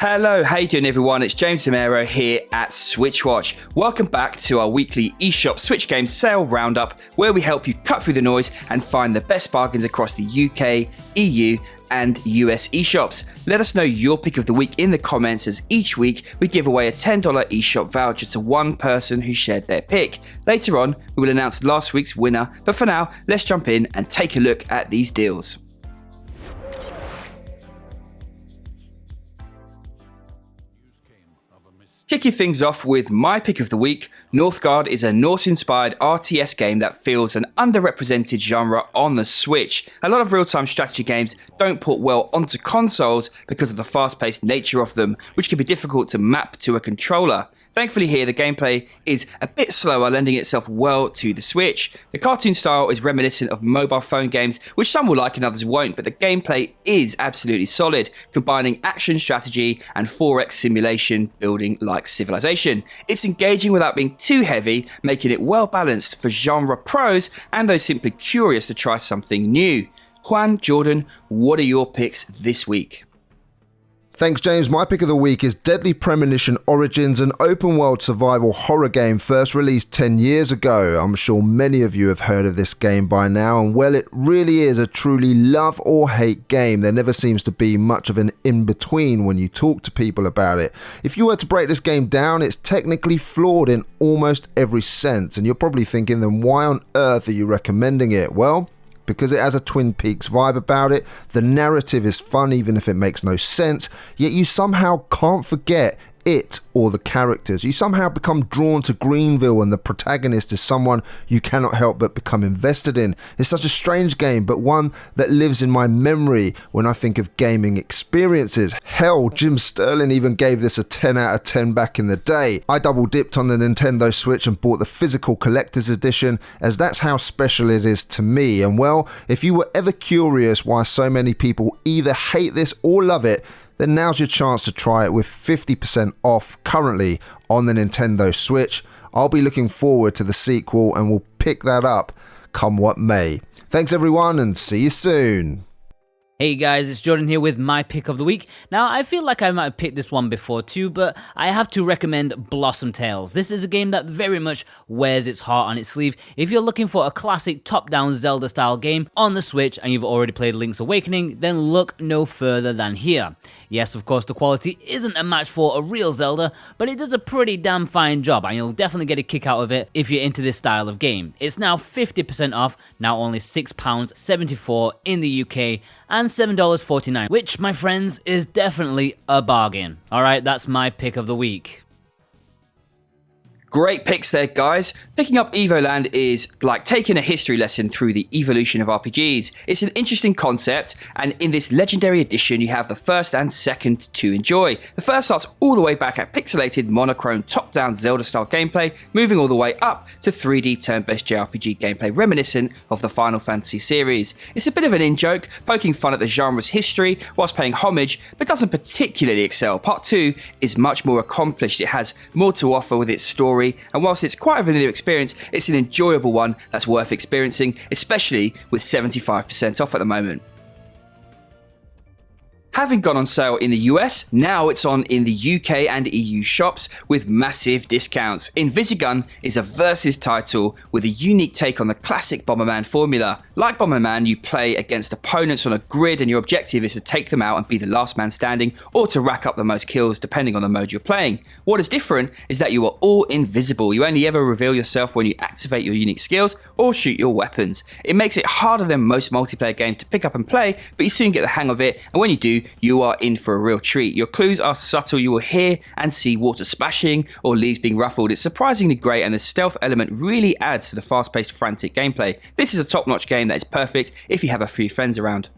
Hello, how you doing everyone? It's James Samero here at SwitchWatch. Welcome back to our weekly eShop Switch Games sale roundup, where we help you cut through the noise and find the best bargains across the UK, EU and US eShops. Let us know your pick of the week in the comments, as each week we give away a $10 eShop voucher to one person who shared their pick. Later on, we will announce last week's winner, but for now, let's jump in and take a look at these deals. Kicking things off with my pick of the week, Northgard is a Norse-inspired RTS game that feels an underrepresented genre on the Switch. A lot of real-time strategy games don't put well onto consoles because of the fast-paced nature of them, which can be difficult to map to a controller. Thankfully here, the gameplay is a bit slower, lending itself well to the Switch. The cartoon style is reminiscent of mobile phone games, which some will like and others won't, but the gameplay is absolutely solid, combining action, strategy, and 4X simulation building like Civilization. It's engaging without being too heavy, making it well balanced for genre pros and those simply curious to try something new. Juan, Jordan, what are your picks this week? Thanks, James. My pick of the week is Deadly Premonition Origins, an open-world survival horror game first released 10 years ago. I'm sure many of you have heard of this game by now, and well, it really is a truly love or hate game. There never seems to be much of an in-between when you talk to people about it. If you were to break this game down, it's technically flawed in almost every sense, and you're probably thinking, then why on earth are you recommending it? Well, because it has a Twin Peaks vibe about it, the narrative is fun even if it makes no sense, yet you somehow can't forget it or the characters. You somehow become drawn to Greenville, and the protagonist is someone you cannot help but become invested in. It's such a strange game, but one that lives in my memory when I think of gaming experiences. Hell, Jim Sterling even gave this a 10 out of 10 back in the day. I double dipped on the Nintendo Switch and bought the physical collector's edition, as that's how special it is to me. And well, if you were ever curious why so many people either hate this or love it, then now's your chance to try it with 50% off currently on the Nintendo Switch. I'll be looking forward to the sequel and will pick that up come what may. Thanks everyone, and see you soon. Hey guys, it's Jordan here with my pick of the week. Now, I feel like I might have picked this one before too, but I have to recommend Blossom Tales. This is a game that very much wears its heart on its sleeve. If you're looking for a classic top-down Zelda-style game on the Switch and you've already played Link's Awakening, then look no further than here. Yes, of course, the quality isn't a match for a real Zelda, but it does a pretty damn fine job, and you'll definitely get a kick out of it if you're into this style of game. It's now 50% off, now only £6.74 in the UK, and $7.49, which, my friends, is definitely a bargain. Alright, that's my pick of the week. Great picks there, guys. Picking up Evoland is like taking a history lesson through the evolution of RPGs. It's an interesting concept, and in this legendary edition, you have the first and second to enjoy. The first starts all the way back at pixelated, monochrome, top-down Zelda-style gameplay, moving all the way up to 3D turn-based JRPG gameplay reminiscent of the Final Fantasy series. It's a bit of an in-joke, poking fun at the genre's history whilst paying homage, but doesn't particularly excel. Part 2 is much more accomplished. It has more to offer with its story, and whilst it's quite a vanilla experience, it's an enjoyable one that's worth experiencing, especially with 75% off at the moment. Having gone on sale in the US, now it's on in the UK and EU shops with massive discounts. Invisigun is a versus title with a unique take on the classic Bomberman formula. Like Bomberman, you play against opponents on a grid, and your objective is to take them out and be the last man standing, or to rack up the most kills depending on the mode you're playing. What is different is that you are all invisible. You only ever reveal yourself when you activate your unique skills or shoot your weapons. It makes it harder than most multiplayer games to pick up and play, but you soon get the hang of it, and when you do, you are in for a real treat. Your clues are subtle. You will hear and see water splashing or leaves being ruffled. It's surprisingly great, and the stealth element really adds to the fast-paced, frantic gameplay. This is a top-notch game that is perfect if you have a few friends around.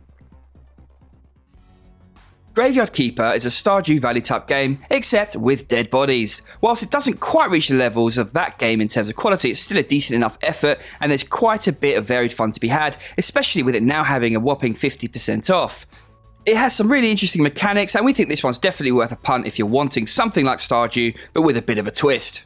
Graveyard Keeper is a Stardew Valley type game, except with dead bodies. Whilst it doesn't quite reach the levels of that game in terms of quality, it's still a decent enough effort, and there's quite a bit of varied fun to be had, especially with it now having a whopping 50% off. It has some really interesting mechanics, and we think this one's definitely worth a punt if you're wanting something like Stardew, but with a bit of a twist.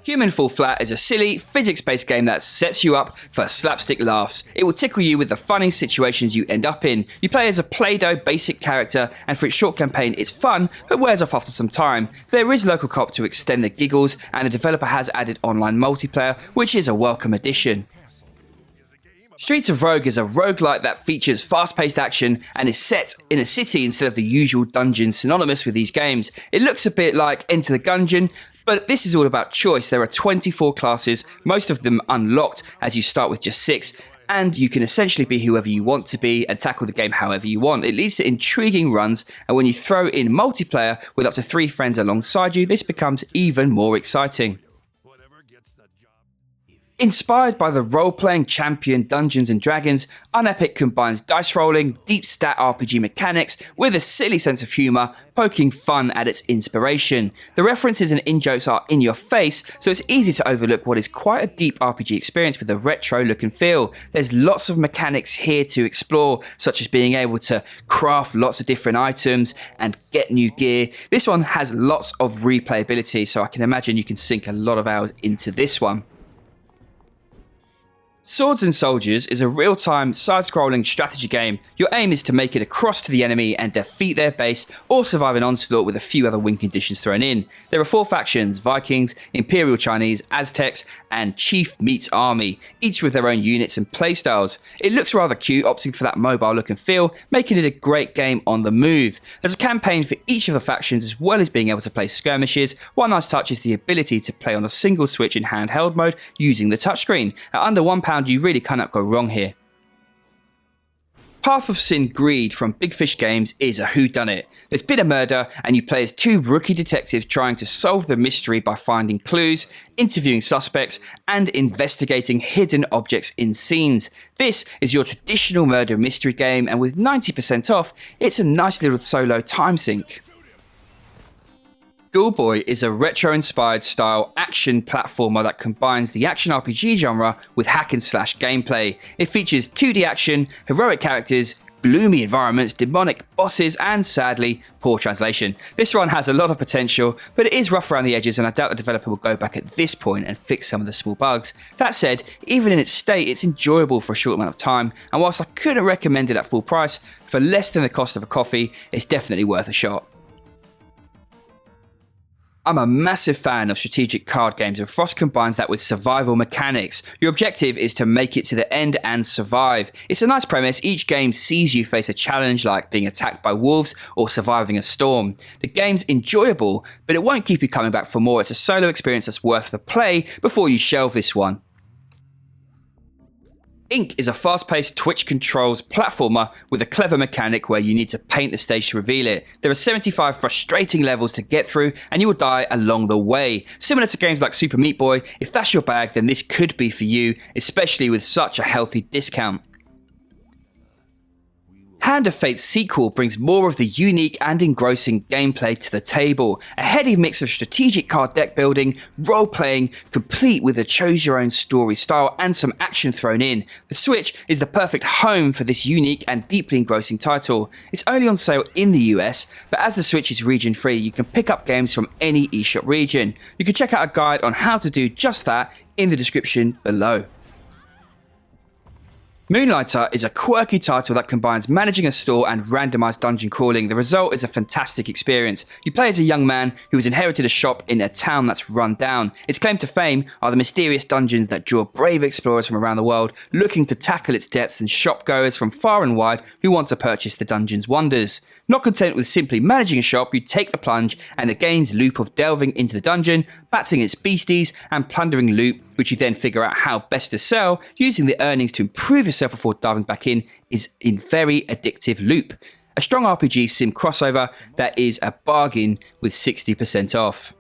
Human Fall Flat is a silly, physics-based game that sets you up for slapstick laughs. It will tickle you with the funny situations you end up in. You play as a Play-Doh basic character, and for its short campaign it's fun, but wears off after some time. There is local co-op to extend the giggles, and the developer has added online multiplayer, which is a welcome addition. Streets of Rogue is a roguelike that features fast-paced action and is set in a city instead of the usual dungeon synonymous with these games. It looks a bit like Enter the Gungeon, but this is all about choice. There are 24 classes, most of them unlocked as you start with just 6, and you can essentially be whoever you want to be and tackle the game however you want. It leads to intriguing runs, and when you throw in multiplayer with up to 3 friends alongside you, this becomes even more exciting. Inspired by the role-playing champion Dungeons & Dragons, Unepic combines dice rolling, deep stat RPG mechanics with a silly sense of humour, poking fun at its inspiration. The references and in-jokes are in your face, so it's easy to overlook what is quite a deep RPG experience with a retro look and feel. There's lots of mechanics here to explore, such as being able to craft lots of different items and get new gear. This one has lots of replayability, so I can imagine you can sink a lot of hours into this one. Swords and Soldiers is a real-time, side-scrolling strategy game. Your aim is to make it across to the enemy and defeat their base, or survive an onslaught with a few other win conditions thrown in. There are 4 factions: Vikings, Imperial Chinese, Aztecs, and Chief meets Army, each with their own units and playstyles. It looks rather cute, opting for that mobile look and feel, making it a great game on the move. There's a campaign for each of the factions, as well as being able to play skirmishes. One nice touch is the ability to play on a single switch in handheld mode using the touchscreen. At under £1, you really cannot go wrong here. Path of Sin Greed from Big Fish Games is a whodunit. There's been a murder, and you play as 2 rookie detectives trying to solve the mystery by finding clues, interviewing suspects, and investigating hidden objects in scenes. This is your traditional murder mystery game, and with 90% off, it's a nice little solo time sink. Ghoulboy is a retro-inspired style action platformer that combines the action RPG genre with hack and slash gameplay. It features 2D action, heroic characters, gloomy environments, demonic bosses, and sadly, poor translation. This one has a lot of potential, but it is rough around the edges, and I doubt the developer will go back at this point and fix some of the small bugs. That said, even in its state, it's enjoyable for a short amount of time, and whilst I couldn't recommend it at full price, for less than the cost of a coffee, it's definitely worth a shot. I'm a massive fan of strategic card games, and Frost combines that with survival mechanics. Your objective is to make it to the end and survive. It's a nice premise. Each game sees you face a challenge like being attacked by wolves or surviving a storm. The game's enjoyable, but it won't keep you coming back for more. It's a solo experience that's worth the play before you shelve this one. Ink is a fast-paced Twitch controls platformer with a clever mechanic where you need to paint the stage to reveal it. There are 75 frustrating levels to get through, and you will die along the way. Similar to games like Super Meat Boy, if that's your bag, then this could be for you, especially with such a healthy discount. Hand of Fate's sequel brings more of the unique and engrossing gameplay to the table. A heady mix of strategic card deck building, role-playing, complete with a choose-your-own story style and some action thrown in. The Switch is the perfect home for this unique and deeply engrossing title. It's only on sale in the US, but as the Switch is region-free, you can pick up games from any eShop region. You can check out a guide on how to do just that in the description below. Moonlighter is a quirky title that combines managing a store and randomized dungeon crawling. The result is a fantastic experience. You play as a young man who has inherited a shop in a town that's run down. Its claim to fame are the mysterious dungeons that draw brave explorers from around the world looking to tackle its depths, and shopgoers from far and wide who want to purchase the dungeon's wonders. Not content with simply managing a shop, you take the plunge and the game's loop of delving into the dungeon, battling its beasties, and plundering loot, which you then figure out how best to sell, using the earnings to improve yourself before diving back in, is a very addictive loop. A strong RPG sim crossover that is a bargain with 60% off.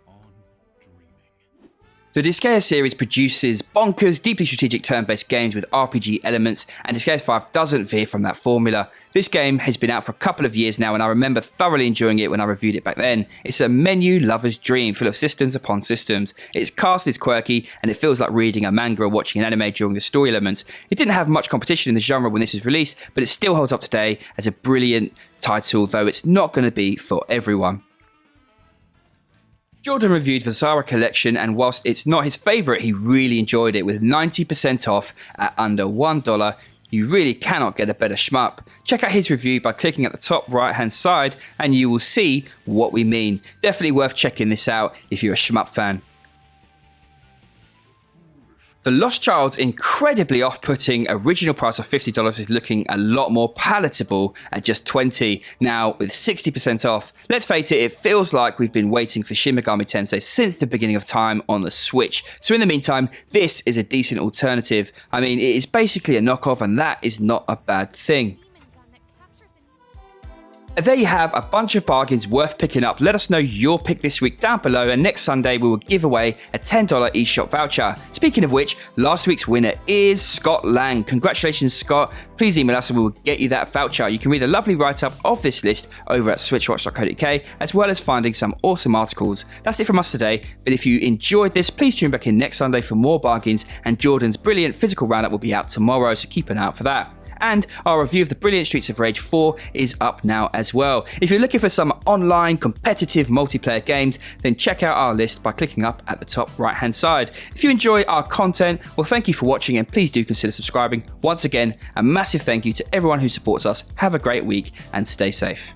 The Disgaea series produces bonkers, deeply strategic turn-based games with RPG elements, and Disgaea 5 doesn't veer from that formula. This game has been out for a couple of years now, and I remember thoroughly enjoying it when I reviewed it back then. It's a menu lover's dream, full of systems upon systems. Its cast is quirky, and it feels like reading a manga or watching an anime during the story elements. It didn't have much competition in the genre when this was released, but it still holds up today as a brilliant title, though it's not going to be for everyone. Jordan reviewed VASARA collection, and whilst it's not his favourite, he really enjoyed it with 90% off at under $1. You really cannot get a better shmup. Check out his review by clicking at the top right hand side and you will see what we mean. Definitely worth checking this out if you're a shmup fan. The Lost Child's incredibly off-putting original price of $50 is looking a lot more palatable at just $20, now with 60% off. Let's face it, it feels like we've been waiting for Shin Megami Tensei since the beginning of time on the Switch. So in the meantime, this is a decent alternative. I mean, it is basically a knockoff and that is not a bad thing. There you have a bunch of bargains worth picking up. Let us know your pick this week down below, and next Sunday we will give away a $10 eShop voucher. Speaking of which, last week's winner is Scott Lang. Congratulations, Scott. Please email us and we will get you that voucher. You can read a lovely write-up of this list over at switchwatch.co.uk, as well as finding some awesome articles. That's it from us today, but if you enjoyed this, please tune back in next Sunday for more bargains, and Jordan's brilliant physical roundup will be out tomorrow, so keep an eye out for that. And our review of the brilliant Streets of Rage 4 is up now as well. If you're looking for some online competitive multiplayer games, then check out our list by clicking up at the top right hand side. If you enjoy our content, well, thank you for watching and please do consider subscribing. Once again, a massive thank you to everyone who supports us. Have a great week and stay safe.